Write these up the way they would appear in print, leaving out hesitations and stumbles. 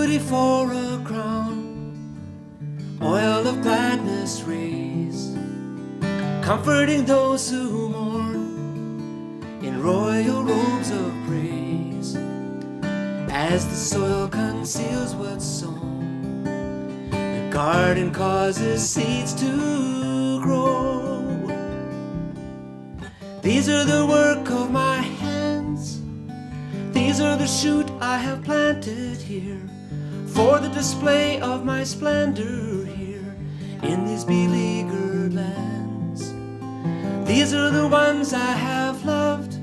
beauty for a crown, oil of gladness raise, comforting those who mourn in royal robes of praise. As the soil conceals what's sown, the garden causes seeds to grow. These are the work of my hands, these are the shoot I have planted here, for the display of my splendor here in these beleaguered lands. These are the ones I have loved,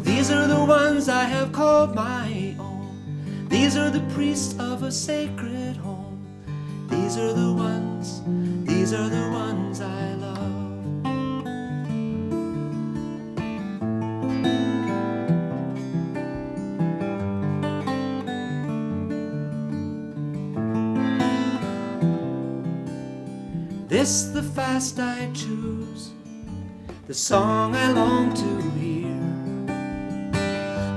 these are the ones I have called my own. These are the priests of a sacred home. These are the ones I love. This the fast I choose, the song I long to hear.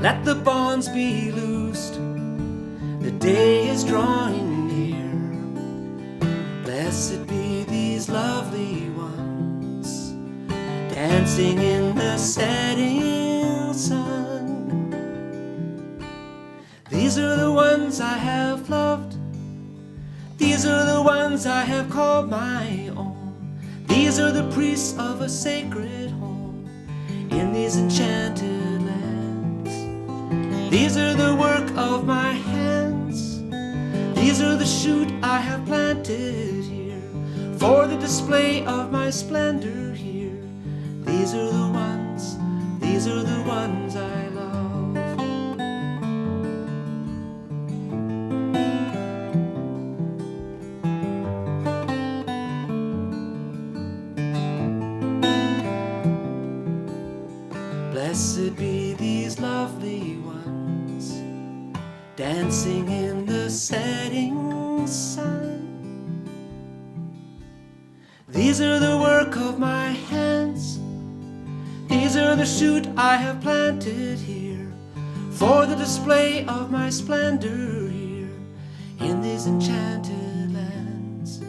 Let the bonds be loosed, the day is drawing near. Blessed be these lovely ones, dancing in the setting sun. These are the ones I have loved, these are the ones I have called my own. These are the priests of a sacred home in these enchanted lands. These are the work of my hands, these are the shoot I have planted here, for the display of my splendor here. These are the ones I love. Blessed be these lovely ones, dancing in the setting sun. These are the work of my hands, these are the shoot I have planted here, for the display of my splendor here in these enchanted lands.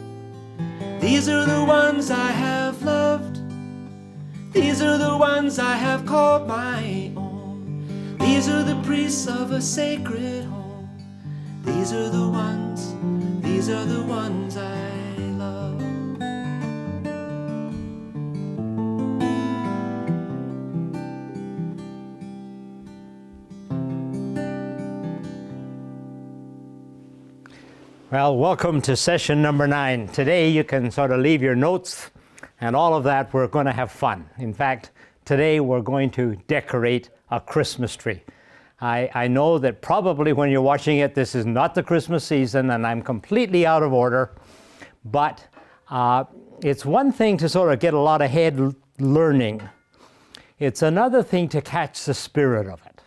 These are the ones I have loved, these are the ones I have called my own. These are the priests of a sacred home. These are the ones I love. Well, welcome to session number 9. Today you can sort of leave your notes and all of that. We're going to have fun. In fact, today we're going to decorate a Christmas tree. I know that probably when you're watching it, this is not the Christmas season and I'm completely out of order, but it's one thing to sort of get a lot of head learning. It's another thing to catch the spirit of it.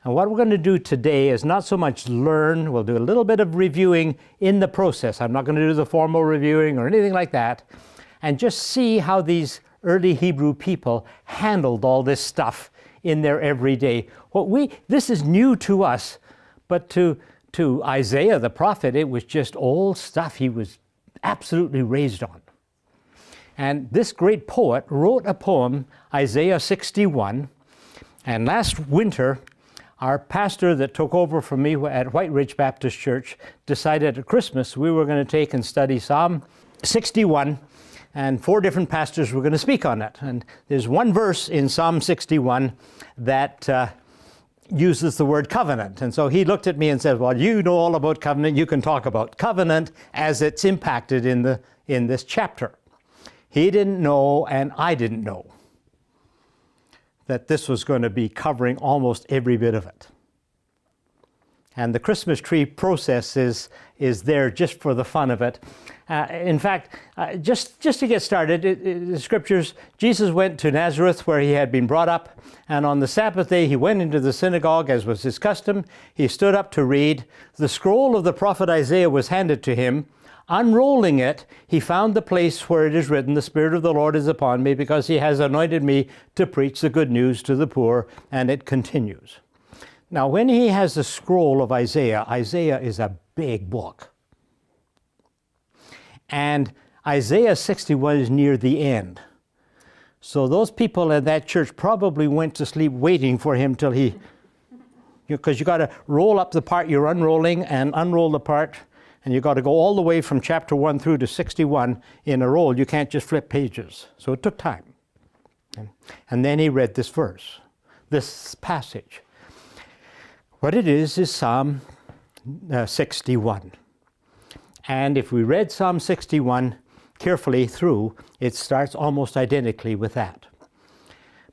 And what we're going to do today is not so much learn, we'll do a little bit of reviewing in the process. I'm not going to do the formal reviewing or anything like that, and just see how these early Hebrew people handled all this stuff in their everyday. This is new to us, but to Isaiah the prophet, it was just old stuff he was absolutely raised on. And this great poet wrote a poem, Isaiah 61, and last winter, our pastor that took over from me at White Ridge Baptist Church decided at Christmas we were going to take and study Psalm 61, and 4 different pastors were going to speak on it. And there's one verse in Psalm 61 that uses the word covenant. And so he looked at me and said, well, you know all about covenant, you can talk about covenant as it's impacted in this chapter. He didn't know, and I didn't know, that this was going to be covering almost every bit of it. And the Christmas tree process is there just for the fun of it. In fact, just to get started, the scriptures, Jesus went to Nazareth where he had been brought up, and on the Sabbath day he went into the synagogue as was his custom. He stood up to read. The scroll of the prophet Isaiah was handed to him. Unrolling it, he found the place where it is written, "The Spirit of the Lord is upon me, because he has anointed me to preach the good news to the poor," and it continues. Now, when he has the scroll of Isaiah, Isaiah is a big book. And Isaiah 61 is near the end. So those people at that church probably went to sleep waiting for him till he, because you got to roll up the part you're unrolling and unroll the part, and you got to go all the way from chapter 1 through to 61 in a roll. You can't just flip pages. So it took time. And then he read this verse, this passage. What it is Psalm 61. And if we read Psalm 61 carefully through, it starts almost identically with that.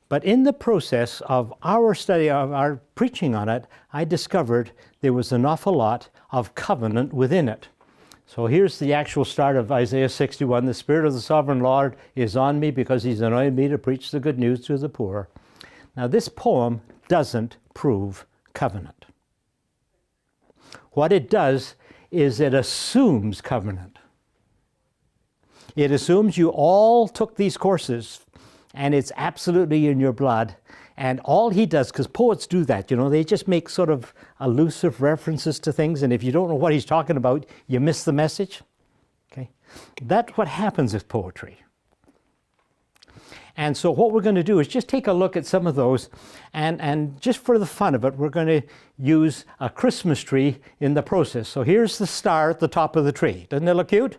But in the process of our study, of our preaching on it, I discovered there was an awful lot of covenant within it. So here's the actual start of Isaiah 61. The Spirit of the Sovereign Lord is on me because He's anointed me to preach the good news to the poor. Now this poem doesn't prove covenant. What it does is it assumes covenant. It assumes you all took these courses and it's absolutely in your blood. And all he does, because poets do that, they just make sort of elusive references to things, and if you don't know what he's talking about, you miss the message. Okay? That's what happens with poetry. And so what we're going to do is just take a look at some of those, and just for the fun of it, we're going to use a Christmas tree in the process. So here's the star at the top of the tree. Doesn't it look cute?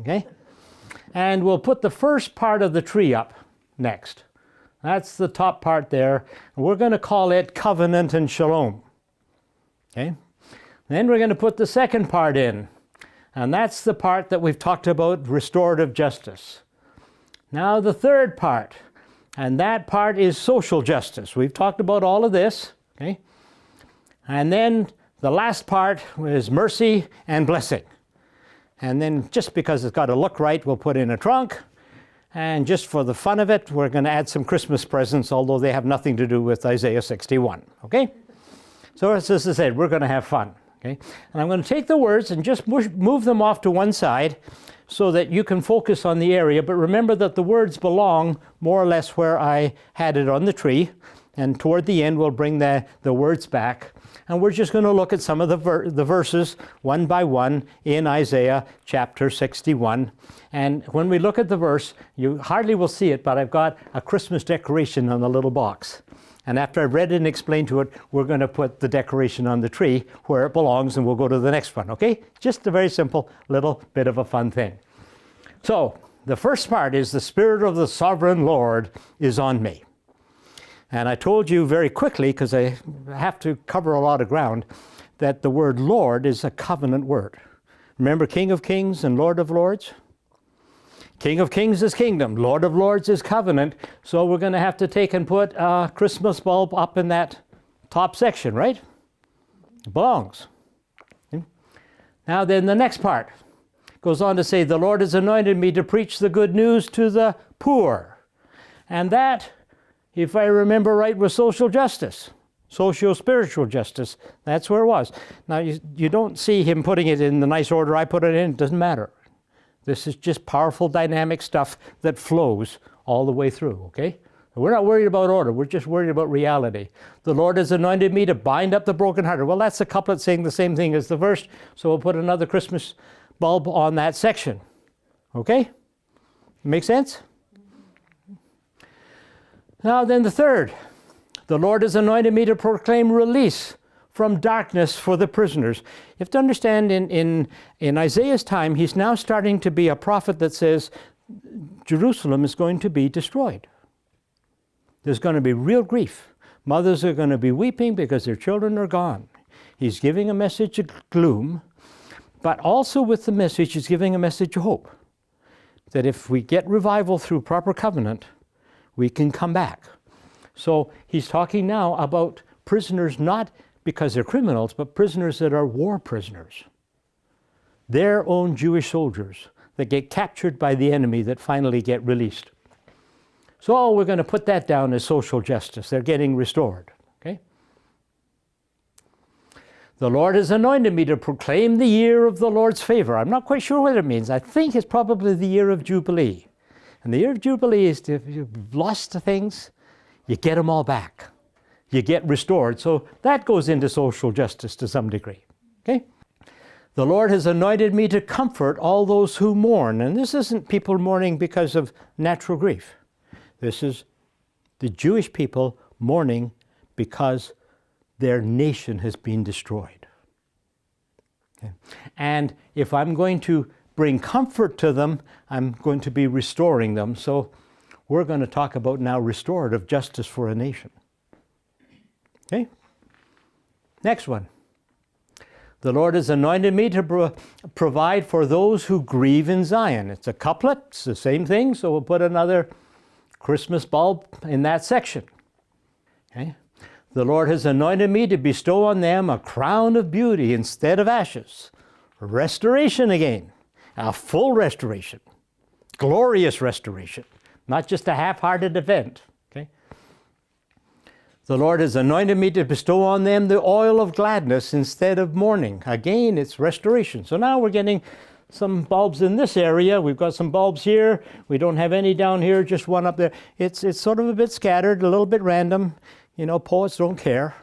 Okay? And we'll put the first part of the tree up next. That's the top part there. We're going to call it Covenant and Shalom. Okay? Then we're going to put the second part in. And that's the part that we've talked about, restorative justice. Now the third part. And that part is social justice. We've talked about all of this. Okay? And then the last part is mercy and blessing. And then just because it's got to look right, we'll put in a trunk. And just for the fun of it, we're going to add some Christmas presents, although they have nothing to do with Isaiah 61. Okay? So as I said, we're going to have fun. Okay? And I'm going to take the words and just move them off to one side so that you can focus on the area. But remember that the words belong more or less where I had it on the tree. And toward the end, we'll bring the words back. And we're just going to look at some of the verses one by one in Isaiah chapter 61. And when we look at the verse, you hardly will see it, but I've got a Christmas decoration on the little box. And after I've read it and explained to it, we're going to put the decoration on the tree where it belongs, and we'll go to the next one, okay? Just a very simple little bit of a fun thing. So the first part is the Spirit of the Sovereign Lord is on me. And I told you very quickly, because I have to cover a lot of ground, that the word Lord is a covenant word. Remember King of Kings and Lord of Lords? King of Kings is kingdom. Lord of Lords is covenant. So we're going to have to take and put a Christmas bulb up in that top section, right? It belongs. Now then the next part goes on to say, the Lord has anointed me to preach the good news to the poor. And that, if I remember right, was social justice, socio-spiritual justice. That's where it was. Now, you don't see him putting it in the nice order I put it in. It doesn't matter. This is just powerful, dynamic stuff that flows all the way through, okay? We're not worried about order. We're just worried about reality. The Lord has anointed me to bind up the brokenhearted. Well, that's a couplet saying the same thing as the verse, so we'll put another Christmas bulb on that section, okay? Make sense? Now then the third, the Lord has anointed me to proclaim release from darkness for the prisoners. You have to understand in Isaiah's time, he's now starting to be a prophet that says Jerusalem is going to be destroyed. There's going to be real grief. Mothers are going to be weeping because their children are gone. He's giving a message of gloom, but also with the message, he's giving a message of hope. That if we get revival through proper covenant, we can come back. So he's talking now about prisoners not because they're criminals, but prisoners that are war prisoners. Their own Jewish soldiers that get captured by the enemy that finally get released. So we're going to put that down as social justice. They're getting restored. Okay? The Lord has anointed me to proclaim the year of the Lord's favor. I'm not quite sure what it means. I think it's probably the year of Jubilee. And the year of Jubilee is if you've lost things, you get them all back. you get restored. So that goes into social justice to some degree. Okay? The Lord has anointed me to comfort all those who mourn. And this isn't people mourning because of natural grief. This is the Jewish people mourning because their nation has been destroyed. Okay? And if I'm going to bring comfort to them, I'm going to be restoring them. So we're going to talk about now restorative justice for a nation. Okay? Next one. The Lord has anointed me to provide for those who grieve in Zion. It's a couplet, it's the same thing, so we'll put another Christmas bulb in that section. Okay? The Lord has anointed me to bestow on them a crown of beauty instead of ashes. Restoration again, a full restoration, glorious restoration, not just a half-hearted event. Okay? The Lord has anointed me to bestow on them the oil of gladness instead of mourning. Again, it's restoration. So now we're getting some bulbs in this area. We've got some bulbs here. We don't have any down here, just one up there. It's sort of a bit scattered, a little bit random. You know, poets don't care.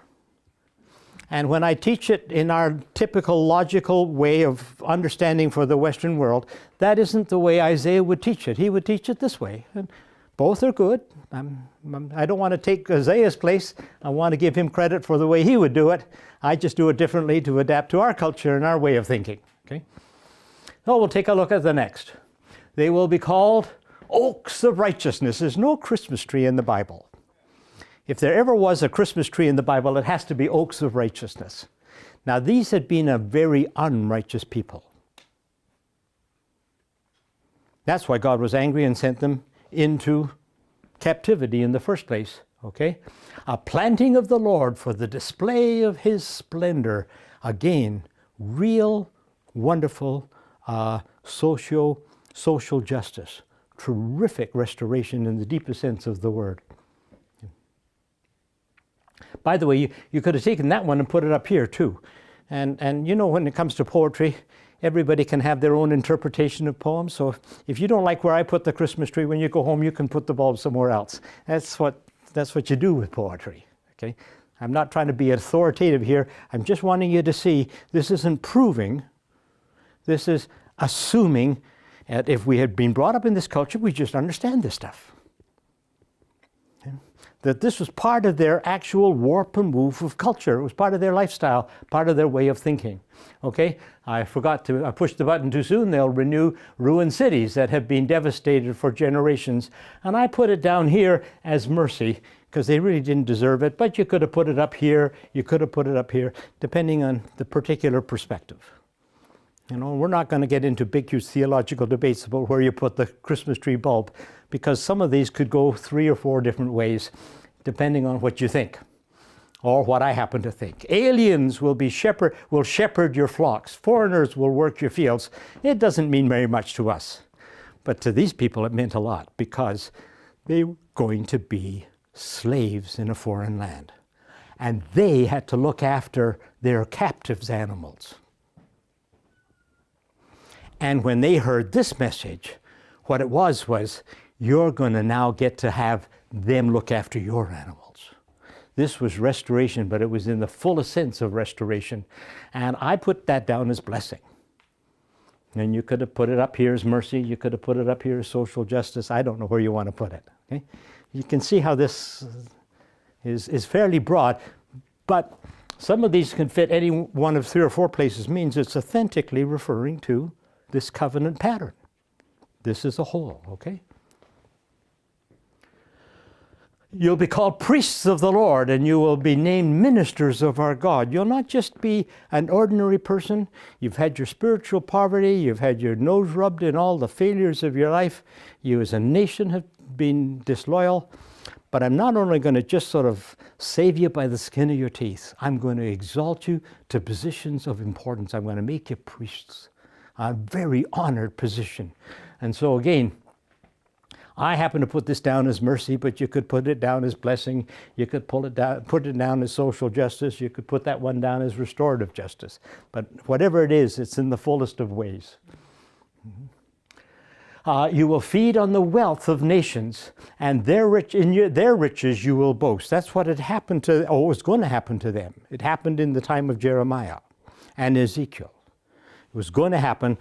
And when I teach it in our typical logical way of understanding for the Western world, that isn't the way Isaiah would teach it. He would teach it this way. And both are good. I don't want to take Isaiah's place. I want to give him credit for the way he would do it. I just do it differently to adapt to our culture and our way of thinking. Okay? So we'll take a look at the next. They will be called oaks of righteousness. There's no Christmas tree in the Bible. If there ever was a Christmas tree in the Bible, it has to be oaks of righteousness. Now, these had been a very unrighteous people. That's why God was angry and sent them into captivity in the first place. Okay? A planting of the Lord for the display of his splendor. Again, real, wonderful social justice. Terrific restoration in the deepest sense of the word. By the way, you could have taken that one and put it up here too. And you know, when it comes to poetry, everybody can have their own interpretation of poems. So if you don't like where I put the Christmas tree, when you go home, you can put the bulb somewhere else. That's what you do with poetry. Okay? I'm not trying to be authoritative here. I'm just wanting you to see this isn't proving. This is assuming that if we had been brought up in this culture, we just understand this stuff. That this was part of their actual warp and woof of culture. It was part of their lifestyle, part of their way of thinking. Okay, I pushed the button too soon. They'll renew ruined cities that have been devastated for generations. And I put it down here as mercy, because they really didn't deserve it. But you could have put it up here, you could have put it up here, depending on the particular perspective. You know, we're not going to get into big, huge theological debates about where you put the Christmas tree bulb, because some of these could go 3 or 4 different ways, depending on what you think, or what I happen to think. Aliens will shepherd your flocks. Foreigners will work your fields. It doesn't mean very much to us. But to these people, it meant a lot, because they were going to be slaves in a foreign land. And they had to look after their captives' animals. And when they heard this message, what it was you're going to now get to have them look after your animals. This was restoration, but it was in the fullest sense of restoration. And I put that down as blessing. And you could have put it up here as mercy. You could have put it up here as social justice. I don't know where you want to put it. Okay? You can see how this is fairly broad, but some of these can fit any one of 3 or 4 places. Means it's authentically referring to this covenant pattern. This is a whole, okay? You'll be called priests of the Lord, and you will be named ministers of our God. You'll not just be an ordinary person. You've had your spiritual poverty. You've had your nose rubbed in all the failures of your life. You as a nation have been disloyal. But I'm not only going to just sort of save you by the skin of your teeth. I'm going to exalt you to positions of importance. I'm going to make you priests. A very honored position. And so again, I happen to put this down as mercy, but you could put it down as blessing. You could put it down as social justice. You could put that one down as restorative justice. But whatever it is, it's in the fullest of ways. You will feed on the wealth of nations, and their riches you will boast. That's what had happened to, or was going to happen to them. It happened in the time of Jeremiah and Ezekiel. It was going to happen.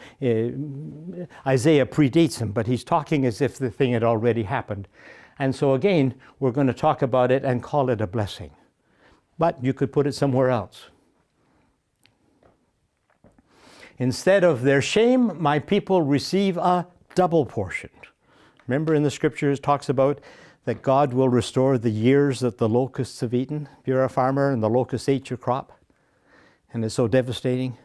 Isaiah predates him, but he's talking as if the thing had already happened. And so again, we're going to talk about it and call it a blessing. But you could put it somewhere else. Instead of their shame, my people receive a double portion. Remember in the scriptures it talks about that God will restore the years that the locusts have eaten. If you're a farmer and the locusts ate your crop, and it's so devastating,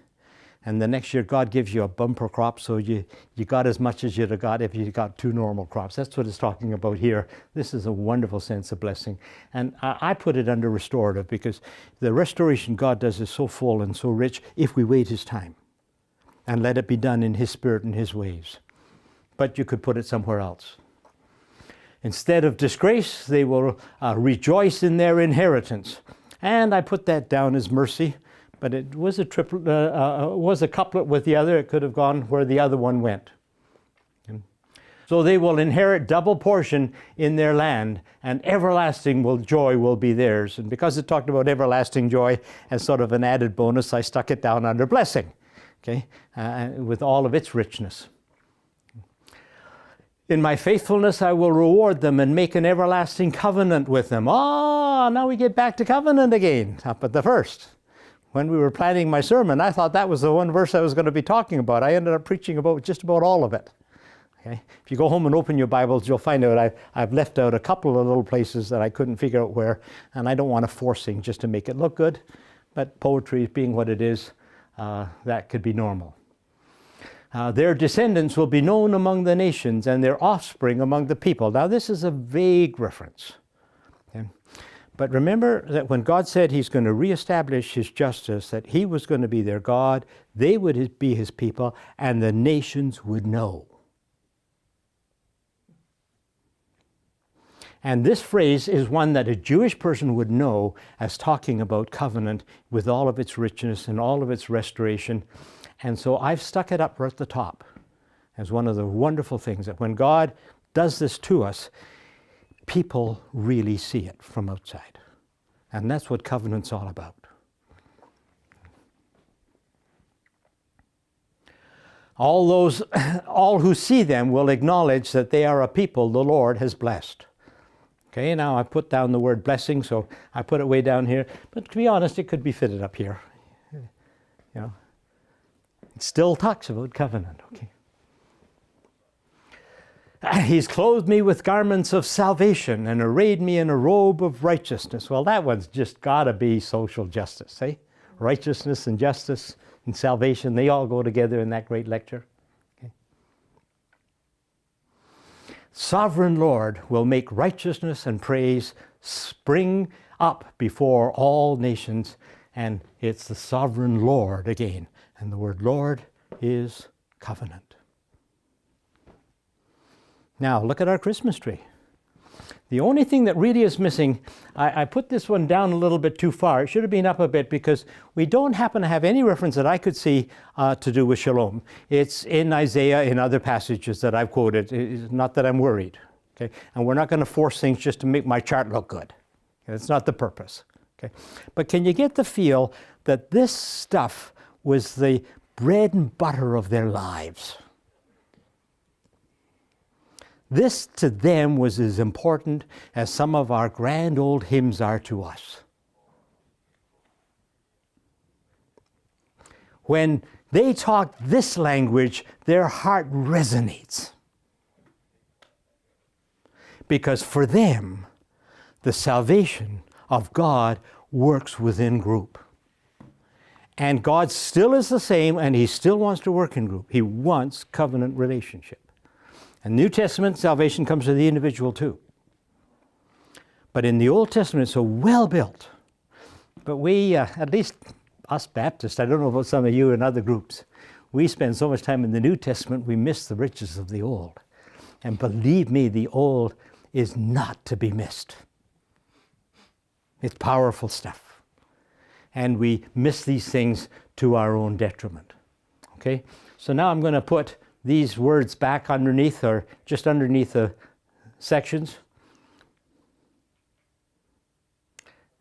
and the next year God gives you a bumper crop, so you got as much as you'd have got if you got two normal crops. That's what it's talking about here. This is a wonderful sense of blessing. And I put it under restorative because the restoration God does is so full and so rich if we wait His time and let it be done in His Spirit and His ways. But you could put it somewhere else. Instead of disgrace, they will rejoice in their inheritance. And I put that down as mercy. But it was a couplet with the other. It could have gone where the other one went. So they will inherit double portion in their land, and everlasting joy will be theirs. And because it talked about everlasting joy as sort of an added bonus, I stuck it down under blessing, okay, with all of its richness. In my faithfulness I will reward them and make an everlasting covenant with them. Now we get back to covenant again, up at the first. When we were planning my sermon, I thought that was the one verse I was going to be talking about. I ended up preaching about just about all of it. Okay? If you go home and open your Bibles, you'll find out I've left out a couple of little places that I couldn't figure out where, and I don't want to force things just to make it look good, but poetry being what it is, that could be normal. Their descendants will be known among the nations and their offspring among the people. Now this is a vague reference. Okay? But remember that when God said He's going to reestablish His justice, that He was going to be their God, they would be His people, and the nations would know. And this phrase is one that a Jewish person would know as talking about covenant with all of its richness and all of its restoration. And so I've stuck it up right at the top as one of the wonderful things, that when God does this to us, people really see it from outside. And that's what covenant's all about. All who see them will acknowledge that they are a people the Lord has blessed. Okay, now I put down the word blessing, so I put it way down here. But to be honest, it could be fitted up here. You know, it still talks about covenant, okay? He's clothed me with garments of salvation and arrayed me in a robe of righteousness. Well, that one's just got to be social justice, eh? Righteousness and justice and salvation, they all go together in that great lecture. Okay. Sovereign Lord will make righteousness and praise spring up before all nations. And it's the sovereign Lord again. And the word Lord is covenant. Now, look at our Christmas tree. The only thing that really is missing, I put this one down a little bit too far. It should have been up a bit because we don't happen to have any reference that I could see to do with shalom. It's in Isaiah, in other passages that I've quoted. It's not that I'm worried. Okay? And we're not going to force things just to make my chart look good. That's not the purpose. Okay? But can you get the feel that this stuff was the bread and butter of their lives? This to them was as important as some of our grand old hymns are to us. When they talk this language, their heart resonates. Because for them, the salvation of God works within group. And God still is the same, and He still wants to work in group. He wants covenant relationship. In the New Testament, salvation comes to the individual too. But in the Old Testament, it's so well built. But we, at least us Baptists, I don't know about some of you in other groups, we spend so much time in the New Testament, we miss the riches of the Old. And believe me, the Old is not to be missed. It's powerful stuff. And we miss these things to our own detriment. Okay? So now I'm going to put these words back underneath, or just underneath the sections.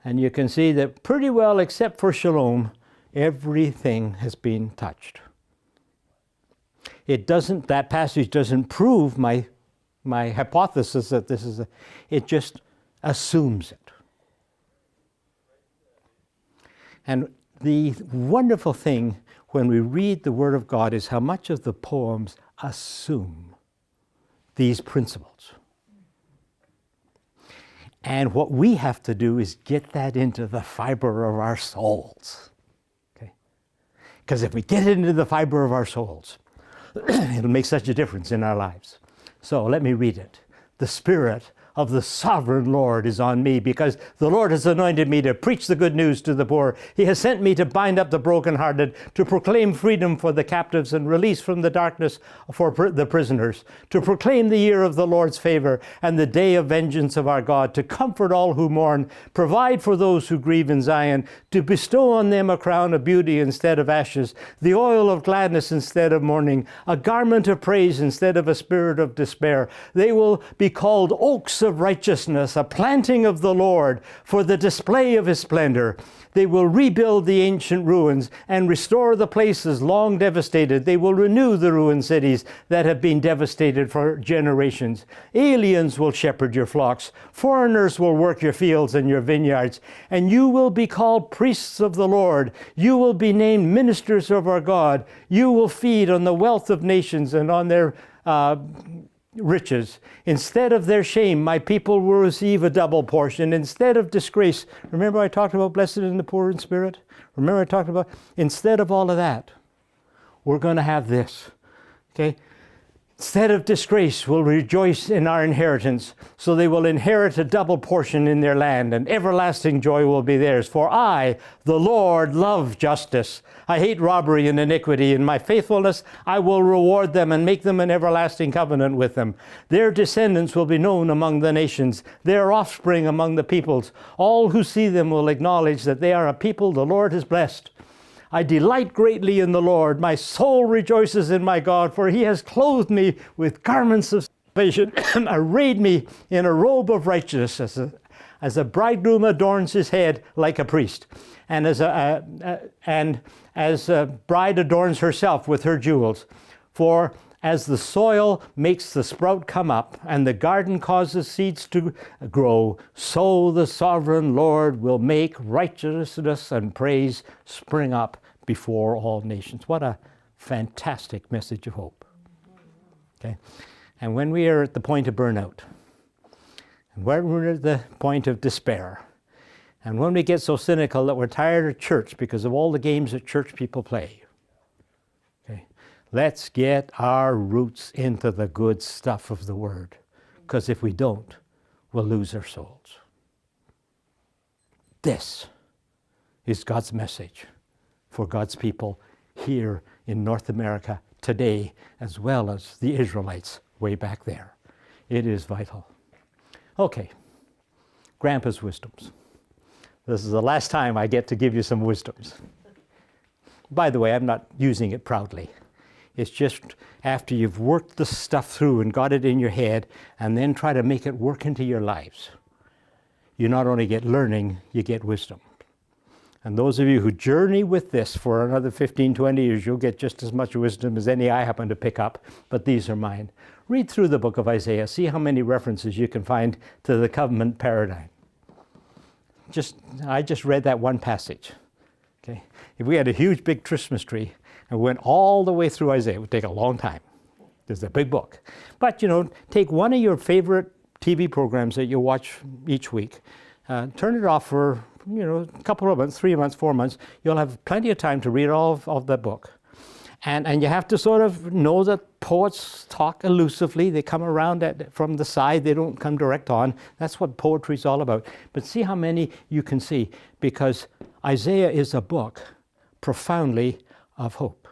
And you can see that pretty well, except for shalom, everything has been touched. That passage doesn't prove my hypothesis that this is it just assumes it. And the wonderful thing when we read the Word of God is how much of the poems assume these principles. And what we have to do is get that into the fiber of our souls. Okay? Because if we get it into the fiber of our souls, it'll make such a difference in our lives. So let me read it. The Spirit of the sovereign Lord is on me, because the Lord has anointed me to preach the good news to the poor. He has sent me to bind up the brokenhearted, to proclaim freedom for the captives and release from the darkness for the prisoners, to proclaim the year of the Lord's favor and the day of vengeance of our God, to comfort all who mourn, provide for those who grieve in Zion, to bestow on them a crown of beauty instead of ashes, the oil of gladness instead of mourning, a garment of praise instead of a spirit of despair. They will be called oaks of righteousness, a planting of the Lord for the display of his splendor. They will rebuild the ancient ruins and restore the places long devastated. They will renew the ruined cities that have been devastated for generations. Aliens will shepherd your flocks. Foreigners will work your fields and your vineyards. And you will be called priests of the Lord. You will be named ministers of our God. You will feed on the wealth of nations and on their riches. Instead of their shame, my people will receive a double portion. Instead of disgrace, remember I talked about blessed in the poor in spirit? Remember I talked about, instead of all of that, we're going to have this. Okay? Instead of disgrace, we'll rejoice in our inheritance. So they will inherit a double portion in their land, and everlasting joy will be theirs. For I, the Lord, love justice. I hate robbery and iniquity. In my faithfulness, I will reward them and make them an everlasting covenant with them. Their descendants will be known among the nations, their offspring among the peoples. All who see them will acknowledge that they are a people the Lord has blessed. I delight greatly in the Lord. My soul rejoices in my God, for he has clothed me with garments of salvation, arrayed me in a robe of righteousness, as a bridegroom adorns his head like a priest, and as a bride adorns herself with her jewels. For as the soil makes the sprout come up, and the garden causes seeds to grow, so the sovereign Lord will make righteousness and praise spring up before all nations. What a fantastic message of hope. Okay? And when we are at the point of burnout, and when we're at the point of despair, and when we get so cynical that we're tired of church because of all the games that church people play, let's get our roots into the good stuff of the Word, because if we don't, we'll lose our souls. This is God's message for God's people here in North America today, as well as the Israelites way back there. It is vital. Okay, Grandpa's wisdoms. This is the last time I get to give you some wisdoms. By the way, I'm not using it proudly. It's just after you've worked the stuff through and got it in your head and then try to make it work into your lives. You not only get learning, you get wisdom. And those of you who journey with this for another 15, 20 years, you'll get just as much wisdom as any I happen to pick up, but these are mine. Read through the book of Isaiah. See how many references you can find to the covenant paradigm. I just read that one passage. Okay? If we had a huge big Christmas tree and went all the way through Isaiah, it would take a long time. It's a big book. But, take one of your favorite TV programs that you watch each week, turn it off for, a couple of months, 3 months, 4 months. You'll have plenty of time to read all of that book. And you have to sort of know that poets talk elusively. They come around from the side. They don't come direct on. That's what poetry is all about. But see how many you can see, because Isaiah is a book profoundly of hope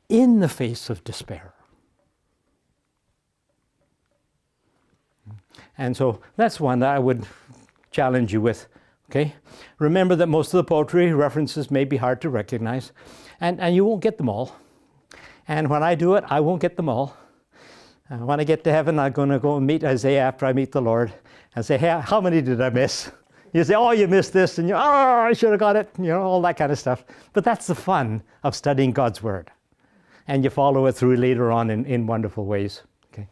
in the face of despair. And so that's one that I would challenge you with. Okay? Remember that most of the poetry references may be hard to recognize, and you won't get them all. And when I do it, I won't get them all. When I get to heaven, I'm going to go and meet Isaiah after I meet the Lord and say, hey, how many did I miss? You say, oh, you missed this, and I should have got it, all that kind of stuff. But that's the fun of studying God's Word. And you follow it through later on in wonderful ways. Okay.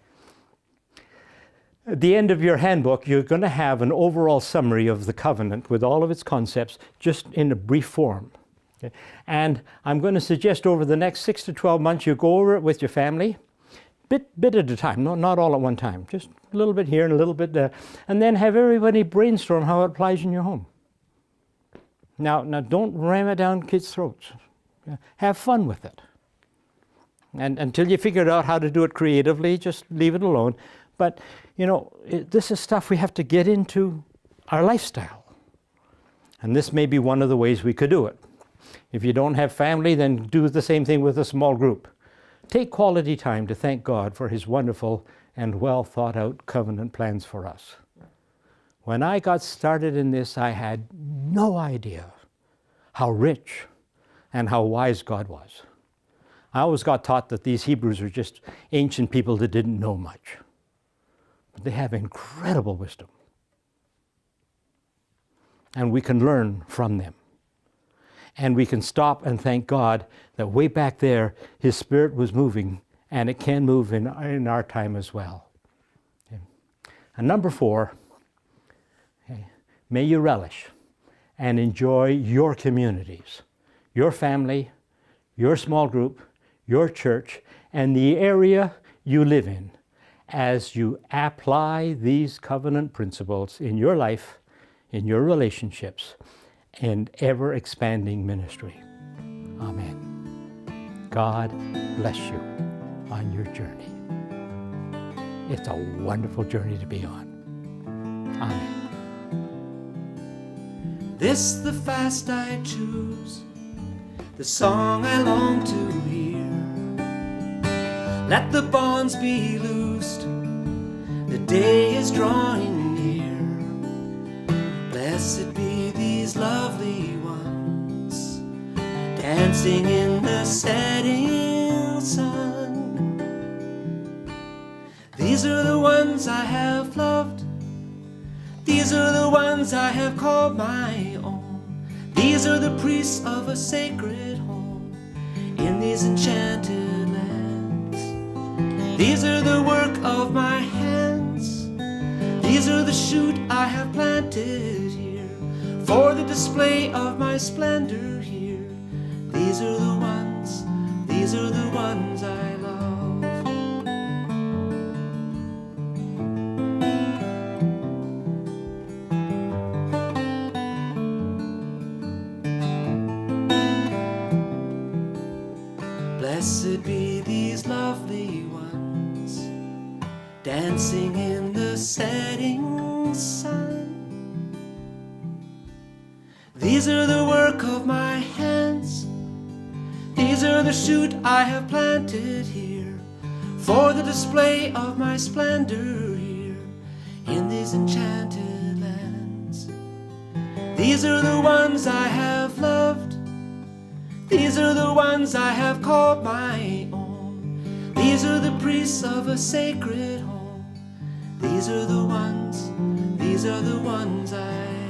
At the end of your handbook, you're going to have an overall summary of the covenant with all of its concepts, just in a brief form. Okay. And I'm going to suggest over the next 6 to 12 months, you go over it with your family, bit at a time, not all at one time, just a little bit here and a little bit there, and then have everybody brainstorm how it applies in your home. Now don't ram it down kids' throats. Have fun with it. And until you figure out how to do it creatively, just leave it alone. But, this is stuff we have to get into our lifestyle. And this may be one of the ways we could do it. If you don't have family, then do the same thing with a small group. Take quality time to thank God for His wonderful and well thought out covenant plans for us. When I got started in this, I had no idea how rich and how wise God was. I always got taught that these Hebrews are just ancient people that didn't know much. But they have incredible wisdom. And we can learn from them. And we can stop and thank God that way back there, His Spirit was moving, and it can move in our time as well. Okay. And number 4, may you relish and enjoy your communities, your family, your small group, your church, and the area you live in as you apply these covenant principles in your life, in your relationships, and ever-expanding ministry. Amen. God bless you on your journey. It's a wonderful journey to be on. Amen. This the fast I choose, the song I long to hear. Let the bonds be loosed, the day is drawing near. Blessed be these lovely ones, dancing in the setting sun. These are the ones I have loved, these are the ones I have called my own. These are the priests of a sacred home in these enchanted lands. These are the work of my hands, these are the shoot I have planted here for the display of my splendor here. These are the ones I love. Blessed be these lovely ones, dancing in the setting sun. These are the work of my hands, these are the shoot I have planted here for the display of my splendor here in these enchanted lands. These are the ones I have loved, these are the ones I have called my own. These are the priests of a sacred home. These are the ones I